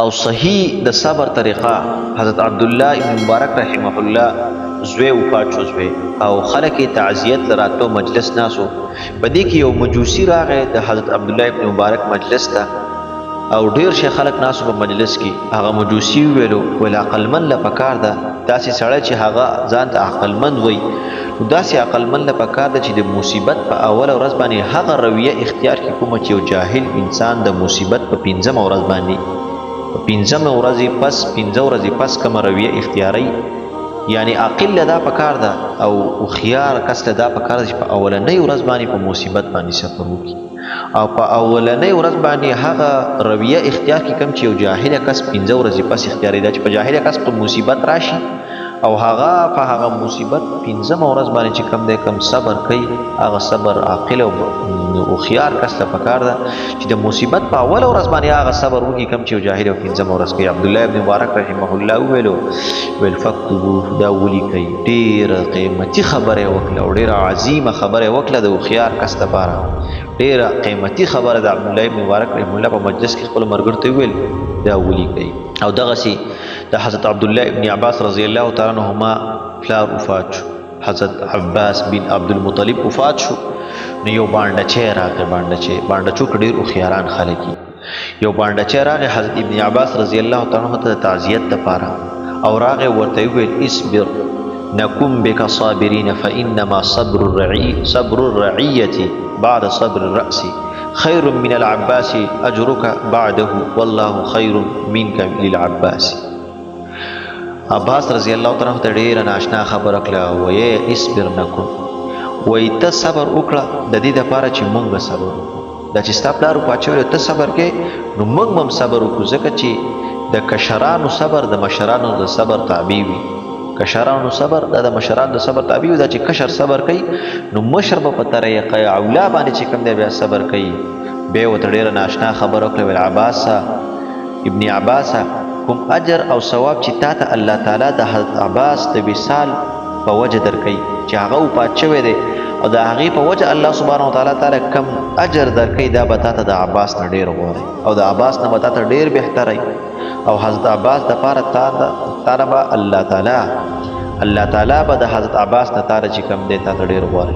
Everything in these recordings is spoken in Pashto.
او صحیح د صبر طریقه حضرت عبدالله ابن مبارک رحمه الله زوی وفات شو زوی او خلک تعزیت لراتلو مجلس ناسو په دې کې یو مجوسی راغی د حضرت عبدالله ابن مبارک مجلس ته او ډیر شي خلک ناسو په مجلس کې هغه مجوسی ویلو ولا عقلمن له پکار ده داسې سړی چې هغه ځان ته عقلمند وي داسې عقلمن له پکار ده چې د مصیبت په اول ورځ باندې هغه رویه اختیار کړي کوم چې یو جاهل انسان د مصیبت په 15 ورځ باندې پنځم ورځې پس 15 ورځې پس کوم رویه اختیاري یعنی عاقل دا پکار ده او خيار کس دا پکار ده چې په اولنۍ ورځ باندې په مصیبت باندې صبر وکړي او په اولنۍ ورځ باندې هغه رویه اختیار کی کم چې یو جاهل کس 15 ورځې پس اختیاري ده چې په جاهل کس په مصیبت راشي او هغه په هغه مصیبت 15 ورځ باندې چې کم ده کم صبر کوي هغه صبر عاقل او خيار کس ته پکار ده چې د مصیبت په اول ورځ باندې هغه صبر وکړي کم چې جاهل او 15 ورځ کوي عبد الله ابن مبارک رحمه الله ویل فكتبو دا ولي کوي ډیر قیمتي خبره وکړه او ډیر عظیمه خبره وکړه د خيار کس ته لپاره ډیر قیمتي خبره د عبد الله ابن مبارک رحمه الله په مجلس کې خپل مرګ ته ویل دا ولي کوي او دغه سي د حضرت عبد الله ابن عباس رضی الله تعالی عنهما پلار وفات شو حضرت عباس بن عبد المطلب وفات شو نو یو باندې راغی باندې چوک ډیر خياران خلک یو باندې راغی حضرت ابن عباس رضی الله تعالی عنہ ته تعزیت لپاره او راغی ورته ویل اصبر نكن بك صابرين فانما صبر الرعيه بعد صبر الراس خير من العباس اجرك بعده والله خير منك للعباس عباس رضی الله تعالی عنہ ته ډیر ناشنا خبره کړه وې اصبر نكن وې ته صبر وکړه د دې لپاره چې مونږ صبر وکړو دا چې ستاسو پلار پاتې ته صبر کې نو مونږ هم صبر وکړو ځکه چې د کشرانو صبر د مشرانو د صبر تابع وي کشرانو صبر د مشرانو د صبر تابع وي دا چې کشر صبر کوي نو مشر په طریقه اولا باندې چې کوم دی بیا صبر کوي به وته ډیر ناشنا خبره کړو عباس ابن عباس کوم اجر او ثواب چې تاسو الله تعالی د حضرت عباس د وصال په وجه درکې چې هغه پاتچوي دی او د هغه په وجه الله سبحانه وتعالى تعالی کم اجر درکې دا به تاسو د عباس نه ډیر غوړي او د عباس نه به تاسو ډیر بهتري او حضرت عباس د پاره تعالی الله تعالی به د حضرت عباس نه تعالی چې کم دی تاسو ډیر غوړي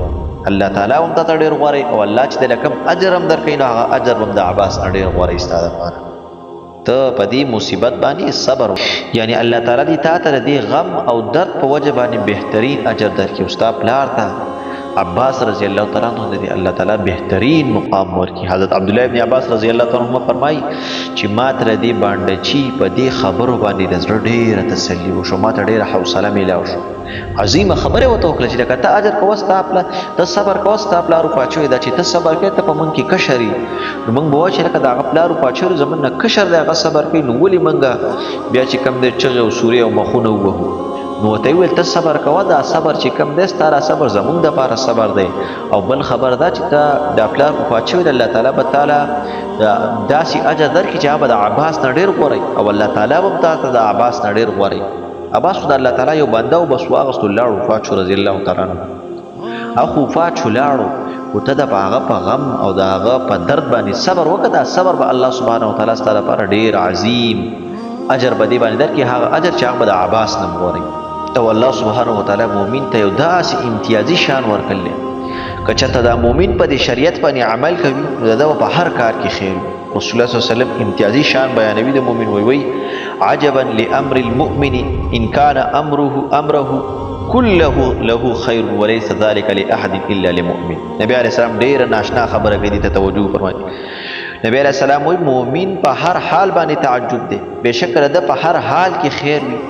الله تعالی هم تاسو ډیر غوړي او الله چې د کم اجر هم درکې نو هغه اجر هم د عباس ډیر غوړي ستاسو لپاره ته په دې مصیبت باندې صبر یعنی الله تعالی دې تاسو دې غم او درد په وجه باندې بهترین اجر درکې استاد پلار ته عباس رضی الله تعالی عنہ دې الله تعالی بهترین مقام ورکړي حضرت عبد الله ابن عباس رضی الله تعالی عنہ فرمایي چې ما تر دې باندې چې په دې خبرو باندې د زړه ډېره تسلی وشو ما ته ډېره حوصله میلاو شو عظیمه خبره وته وکړه چې لکه ته اجر کوستا خپل ته صبر کوستا خپل او پاچوي دا چې ته صبر کوې ته په مونږ کې کشري نو مونږ به چې لکه دا خپل او پاچو زمون نه کشر دا صبر کوي نو ولي مونږه بیا چې کم دې چغه او سوري او مخونه وو نو ته ویل ته صبر کوه دا صبر چې کم دې ستاره صبر زمونږ د پاره صبر دی او بل خبر دا چې ته د خپل او پاچو الله تعالی به تعالی داسي اجر درکې چې هغه د عباس نه ډېر غوړي او الله تعالی به تاسو د عباس نه ډېر غوړي عباس د الله تعالی یو بنده او بس واغست الله وفات شو رضی الله تعالی عنہ اخو وفات شو لاړو او ته د هغه په غم او د هغه په درد باندې صبر وکړه صبر به الله سبحانه وتعالى ستاسو لپاره ډېر عظیم اجر به دې باندې درکې هغه اجر چې هغه د عباس نه غوړي او الله سبحانه وتعالى مؤمن ته یو داسې امتیازي شان ورکړل کچته دا مؤمن په دې شریعت باندې عمل کوي دا په هر کار کې خیر رسول الله صلی الله علیه وسلم امتیازي شان بیانوي د مؤمن وی عجبا لامر المؤمن ان كان امره كله له خير وليس ذلك لاحد الا للمؤمن نبی علیہ السلام ډیر ناشنا خبره کوي ته توجه فرمایي نبی علیہ السلام وی مؤمن په هر حال باندې تعجب دی بشکره ده په هر حال کې خیر وي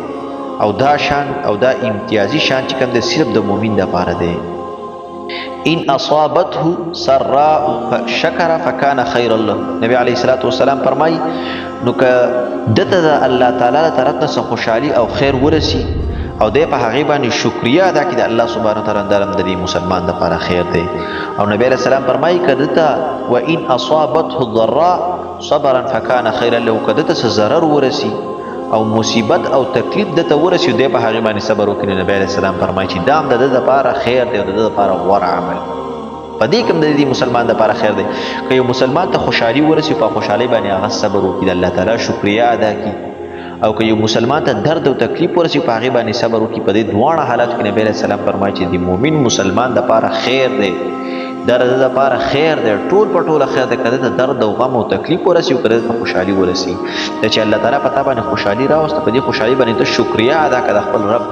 او دا شان او دا امتیازي شان چې کوم د صرف د مؤمن د لپاره دی ان اصابته سراء فشكر فكان خيرا له نبی علیہ الصلوۃ والسلام فرمای نو ک دته الله تعالی طرف ته خوشحالي او خیر ورسی او د په هغه باندې شکریا ادا کړي الله سبحانه وتعالى درم د مسلمان د لپاره خیر دی او نبی علیہ السلام فرمای کدته وان اصابته الضراء صبرا فكان خيرا له کدته ضرر ورسی او مصیبت او تکلیف دته ورسې دی په هغه باندې صبر وکړي نبی علیہ السلام فرمایي چې دام د لپاره خیر دی او د لپاره غوره عمل په دې کوم د دې مسلمان لپاره خیر دی که یو مسلمان ته خوشحالي ورسي په خوشحالي باندې هغه صبر وکړي د الله تعالی شکریا ادا کړي او که یو مسلمان ته درد او تکلیف ورسي په هغې باندې صبر وکړي په دې دواړه حالات کې نبی علیه السلام فرمایي چې د مؤمن مسلمان دپاره خیر دی دا د ده دپاره خیر دی ټول په ټوله خیر دی که ده ته درد او غم او تکلیف ورسي او که ده ته خوشحالي ورسي دا چې الله تعالی په تا باندې خوشحالي راوسته په دې خوشحالي باندې ته شکریا ادا کړه د خپل رب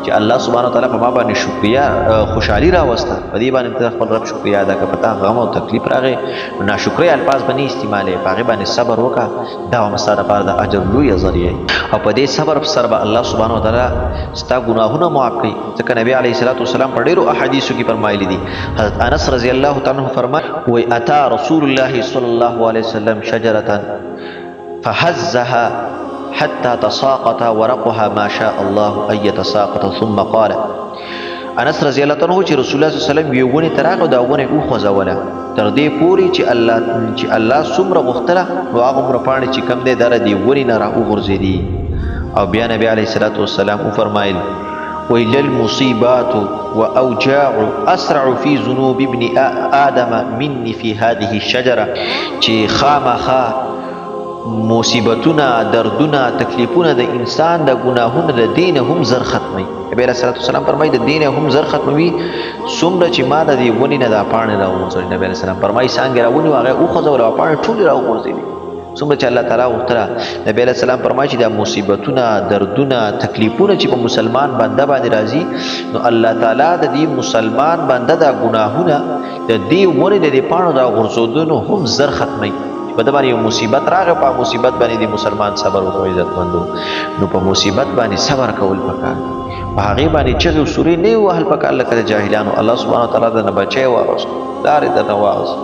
چې الله سبحانه وتعالی په ما باندې شکریا خوشحالي راوسته په دې باندې ته خپل رب شکریا ادا کړه په تا غم او تکلیف راغی نو ناشکرۍ الفاظ به نه استعمالوې په هغې باندې صبر وکړه دا هم ستا دپاره د اجر لویه ذریعه او په دې صبر سره به الله سبحانه وتعالی ستا ګناهونه معاف کړي ځکه نبي علیه الصلاة والسلام په ډېرو احادیثو کې فرمایلی دي حضرت انس رضی الله تعالی عنه فرمایي وی اتا رسول الله صلی الله علیه وسلم شجرة فهزها حتى تساقط ورقها ما شاء الله ان يتساقط ثم قال انس رضی الله عنه چې رسول الله صلی الله علیه وسلم یو ونې ته راغی دا ونې وخوځوله تر دې پورې چې الله څومره غوښتله نو هغه عمره پاڼې چې کم دی دا د دې ونې نه راوغورځېدي او بیا نبي علیه الصلاة والسلام وفرمایل ویل المصیبات واوجاع اسرع فی ذنوب ابن آدم مني في هذه الشجره چې خامخا مصیبتونه دردونه تکلیفونه د انسان د ګناهونو د دین هم زر ختمي نبی علیه الصلاة والسلام فرمایي د دین هم زر ختموي څومره چې ما د دې ونې نه دا پاڼې راوغورځولې نبی علیه السلام فرمایي څانګې راونیو هغه وخوځولې او پاڼې ټولې راوغورځېدې څومره چې الله تعالی غوښتله نبی علیه السلام فرمایي چې دا مصیبتونه دردونه تکلیفونه چې په مسلمان بنده باندې راځي نو الله تعالی د دې مسلمان بنده دا ګناهونه د دې ونې د دې پاڼو راغورځېدو هم زر ختموي په ده باندې یو مصیبت راغی په مصیبت باندې د مسلمان صبر وکړو عزتمندو نو په مصیبت باندې صبر کول پکار په هغې باندې چغې او سورې نه وهل پکار لکه د جاهلانو الله سبحانه وتعالی درنه بچی واغوست لارې درنه واغوست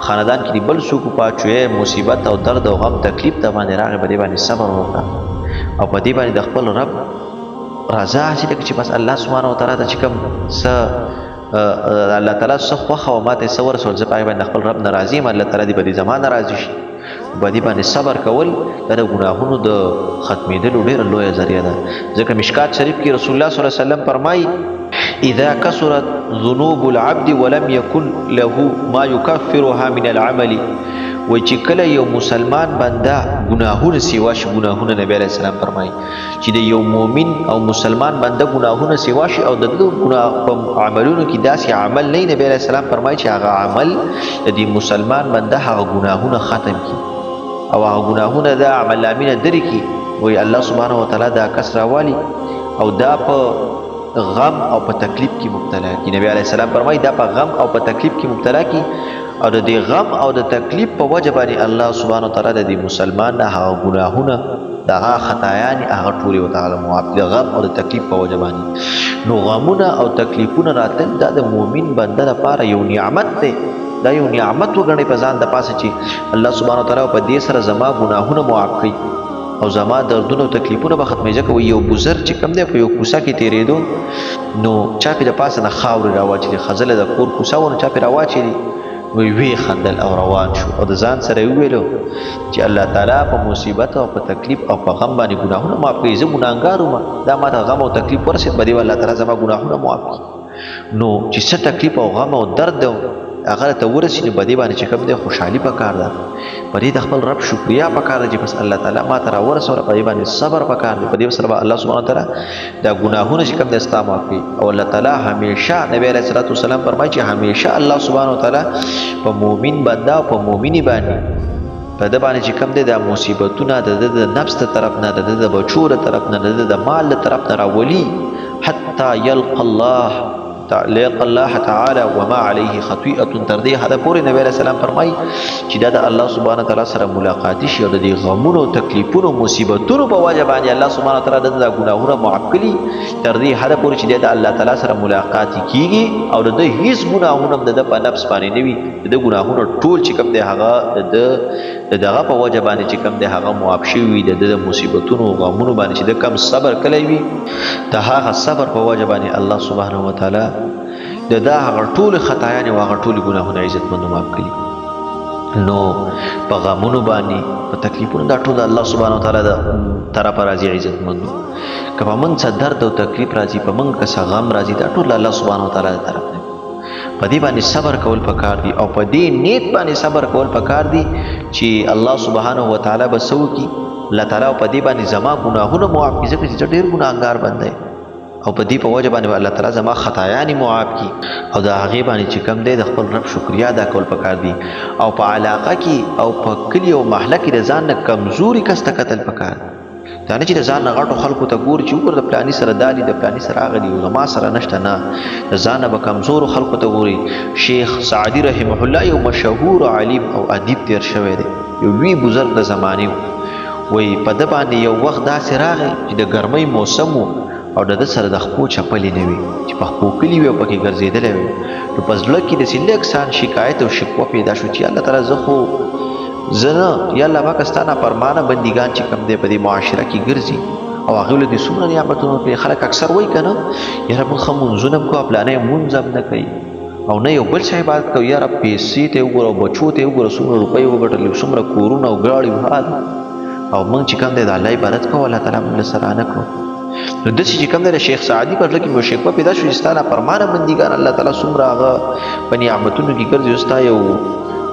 خاندان کې دې بل څوک وپاچوې مصیبت او درد او غم تکلیف ته باندې راغی په دې باندې صبر وکړه او په دې باندې د خپل رب رضا حاصله کړه چې بس الله سبحانه وتعالی ته چې کوم څه الله تعالی څه خوښه او ماته څه ورسول زه په هغې باندې خپل رب نه راضي یم الله تعالی دې په دې زما نه راضي شي په دې باندې صبر کول دا د ګناهونو د ختمېدلو ډېره لویه ذریعه ده ځکه مشکات شریف کې رسول الله صلی الله علیه وسلم فرمایي اذا كثرت ذنوب العبد ولم يكن له ما يكفرها من العمل وای چې کله یو مسلمان بنده ګناهونه سیوا شي ګناهونه نبی علیه السلام فرمایي چې د یو مؤمن او مسلمان بنده ګناهونه سیوا شي او د ده ګناه په عملونو کې داسې عمل نه نبی علیه السلام فرمایي چې هغه عمل د دې مسلمان بنده هغه ګناهونه ختم کړي او هغه ګناهونه د عمل نامې نه لرې کړي وایي الله سبحانه وتعالی دا کس راوالي او دا په غم او په تکلیف کې مبتلا کی نبی علیه السلام فرمایي دا په غم او په تکلیف کې مبتلا کی او د دې غم او د تکلیف په وجه باندې الله سبحانه وتعالی د دې مسلمان نه هغه ګناهونه دغه خطایانې هغه ټولې وتعالی معاف د غم او د تکلیف په وجه باندې نو غمونه او تکلیفونه راتل دا د مؤمن بنده لپاره یو نعمت دی دا یو نعمت وګڼئ په ځان د پاسه چې الله سبحانه وتعالی په دې سره زما ګناهونه معاف کړي او زما دردونه او تکلیفونه به ختمې ځکه یو بزرګ چې کوم دی په یو کوڅه کې تېرېدو نو چا پې د پاسه نه خاورې راواچېدې ښځله د کور کوڅه وه نو چا پې راواچېدې وی خندل او روان شو او د ځان سره یې وویلو چې الله تعالی په مصیبت او په تکلیف او په غم باندې ګناهونه معاف کړي زه ګناهګار وم دا ما ته غم او تکلیف ورسېد په دې الله تعالی زما ګناهونه معاف کړي نو چې څه تکلیف او غم او درد هغه ته ورسي نو په دې باندې چې کوم دی خوشحالي پکار ده په دې د خپل رب شکریا پکار ده چې بس الله تعالی ما ته راورسوله په دې باندې صبر پکار دی په دې سره به الله سبحانه وتعالی دا ګناهونه چې کوم دی ستا معاف کړي او الله تعالی همیشه نبی علیه الصلاة والسلام فرمایي چې همیشه الله سبحانه وتعالی په مؤمن بنده او په مؤمنې باندې په ده باندې چې کوم دی دا مصیبتونه د ده د نفس د طرف نه د ده د بچو د طرف نه د ده د مال د طرف نه راولي حتی یلقى الله تعالی وما علیه خطیئة تر دې حده پورې نبی علیه السلام فرمایي چې دا د الله سبحانه وتعالی سره ملاقاتي شي او د دې غمونو تکلیفونو مصیبتونو په وجه باندې الله سبحانه وتعالی د ده ګناهونه معاف کړي تر دې حده پورې چې د الله تعالی سره ملاقاتي کیږي او د ده هیڅ ګناهونه هم د ده په نفس باندې نه وي د ده ګناهونه ټول چې کوم دی هغه د دغه په وجه باندې چې کوم دی هغه معاف شوي وي د ده د مصیبتونو او غمونو باندې چې د کم صبر کلی وي د هغه صبر په وجه باندې الله سبحانه وتعالی د دا هغه ټولې خطایانې او هغه ټولې ګناهونه عزتمندو معاف کړي نو په غمونو باندې په تکلیفونو دا ټول الله سبحانه وتعالی د طرفه راځي عزتمندو که په موږ څه درد او تکلیف راځي په موږ که څه غم راځي دا ټول الله سبحانه وتعالی د طرف نه په دې باندې صبر کول پکار دي او په دې نیت باندې صبر کول پکار دي چې الله سبحانه و تعالی به سو کی الله تعالی په دې باندې زما ګناهونه معاف کړي ځکه چې ډېر ګناهګار بنده او په دې په وجه باندې الله تعالی زما خطایانې معاف کړي او د هغې باندې چې کم دی د خپل رب شکریا ادا کول پکار دي او په علاقه کې او په کلي او محله کې د ځان نه کمزوري کس ته کتل پکار دا نه چې د ځان نه غټو خلکو ته ګوري چې وګوره د پلاني سره دا دي د پلاني سره هغه دي او زما سره نشته نه د ځان نه به کمزورو خلکو ته ګوري شیخ سعدي رحمه الله یو مشهور عالم او ادیب تیر شوی دی یو لوی بزرګ د زمانې وایي په ده باندې یو وخت داسې راغی چې د ګرمۍ موسم و او د ده سره د خپو چپلې نه وي چې په خپو کلي وي او پکې ګرځېدلی وي نو په زړه کې داسې لږ سان شکایت او شکوه پیدا شو چې الله تعالی زه خو زه نه یا الله پاکه ستا نافرمانه بندګان چې کوم دی په دې معاشره کې ګرځي او هغوی له دې څومره نعمتونه کوي خلک اکثر وایي که نه یاره موږ ښه مونځونه هم کوو پلانی مونځ هم نه کوي او نه یو بل څه عبادت کوي یاره پیسې ته یې وګوره او بچو ته یې وګوره څومره روپۍ وګټلې څومره کورونه او ګاړې وهاد او موږ چې کوم دی د الله عبادت کوو الله تعالی موږ له سره نه کوو نو داسې چې کوم دی د شیخ سعدي په زړه کې مې شکوه پیدا شو چې ستا نافرمانه بندګان الله تعالی څومره هغه په نعمتونو کې ګرځي ستا یو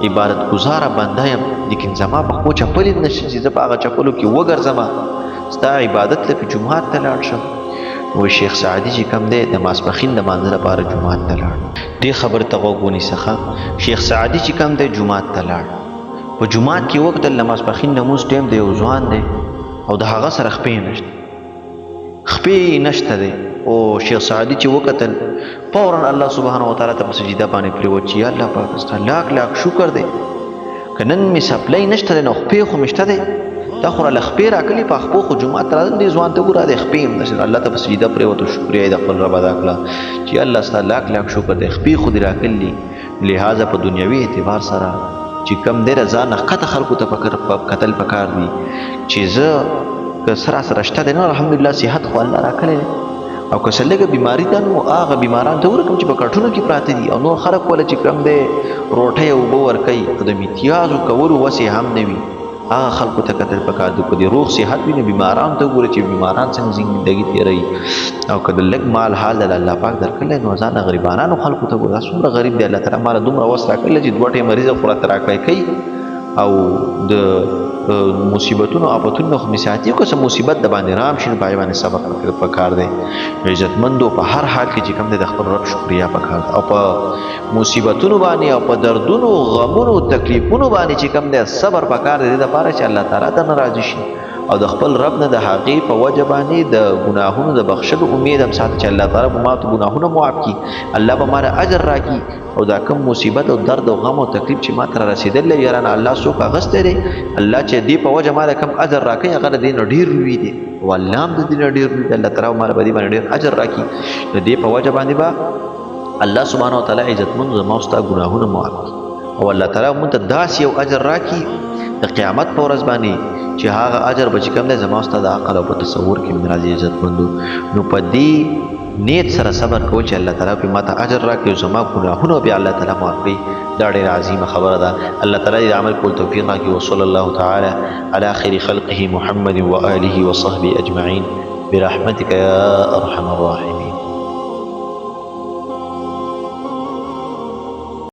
عبادت گزاره بنده یم لیکن زما په خپو چپلې نشته چې زه په هغه چپلو کې وګرځم ستا عبادت لپاره جومات ته لاړ شم نو شیخ سعدي چې کوم دی د ماسپښین د مانځه لپاره جومات ته لاړ دې خبرې ته غوږ ونیسه شیخ سعدي چې کوم دی جومات ته لاړ په جومات کې وکتل د ماسپښین د لمونځ ټیم دی یو ځوان دی او د هغه سره خپې نشته دی او شیخ سعدي چې وکتل فوراً الله سبحانه و تعالی ته په سجده باندې پرېوت چې یا الله پاک ستا لاک لاک شکر دی که نن مې سپلی نشته دی نو خپې خو مې شته دی دا خو راله خپې راکلي په خپو خو جومات ته راځم دې ځوان ته ګوره دی خپې هم نشته الله ته په سجده پرېوت او شکریا یې د خپل رب ادا کړه چې الله ستا لاک لاک شکر دی خپې خو دې راکلي لہذا په دنیوي اعتبار سره چې کم دی ځان نه ښکته خلکو ته کتل پکار دي چې زه که سراسره شته دی نه الحمدلله صحت خو الله راکلی دی او که څه لږه بیماري ده نو هغه بیماران ته ورکړم چې په کټونو کې پراته دي او نور خلک وله چې کوم دی روټۍ او اوبه ورکوي او د امتیازو کولو وسې هم نه وي هغه خلکو ته کتل پکار دي که د روغ صحت وي نو بیمارانو ته وګوره چې بیماران څنګه زندګي تېروي او که د لږ مال حال د الله پاک درکړلی نو ځان غریبانانو خلکو ته ګوره څومره غریب دی الله تعالی ماله دومره وس راکړلی چې 2 ټیمه رزق خو راته راکړی کوي او د مصیبتونو آفتونو خو مې ساتي که څه مصیبت د باندې رام شي نو په هغې باندې صبر پکار دی نو عزتمندو په هر حال کې چې کوم دی د خپل رب شکریا پکار دی او په مصیبتونو باندې او په دردونو غمونو تکلیفونو باندې چې کوم دی صبر پکار دی د دپاره چې الله تعالی درنه راضي شي او د خپل رب نه د هغې په وجه باندې د ګناهونو د بخښلو امید هم ساتي چې الله تعالی به ما ته ګناهونه معاف کړي الله به ما له اجر راکړي او دا کم مصیبت او درد او غم او تکلیف چې ما ته رسېدلی یارانه الله څوک اخیستی دی الله چې دې په وجه ما له کم اجر راکوي هغه د دې نه ډېر لوی دی او الله هم د دې نه ډېر لوی دی الله تعالی ما له په دې باندې ډېر اجر راکړي د دې په وجه باندې به الله سبحانه وتعالی عزتمند زما او ستا ګناهونه معاف کړي او الله تعالی موږ ته داسې یو اجر راکړي د قیامت په ورځ باندې چې هغه اجر به چې کوم دی زما او ستا د عقل او په تصور کې مې راځي عزتمندو نو په دې نیت سره صبر کول چې الله تعالی په ماته اجر راکړي او زما ګناهونه بیا الله تعالی معاف کړي دا ډېره عظیمه خبره ده الله تعالی دې عمل کول توفیق راکړي وصلی الله تعالی علی خیر خلقه محمد و آله و صحبه اجمعین برحمتک یا ارحم الراحمین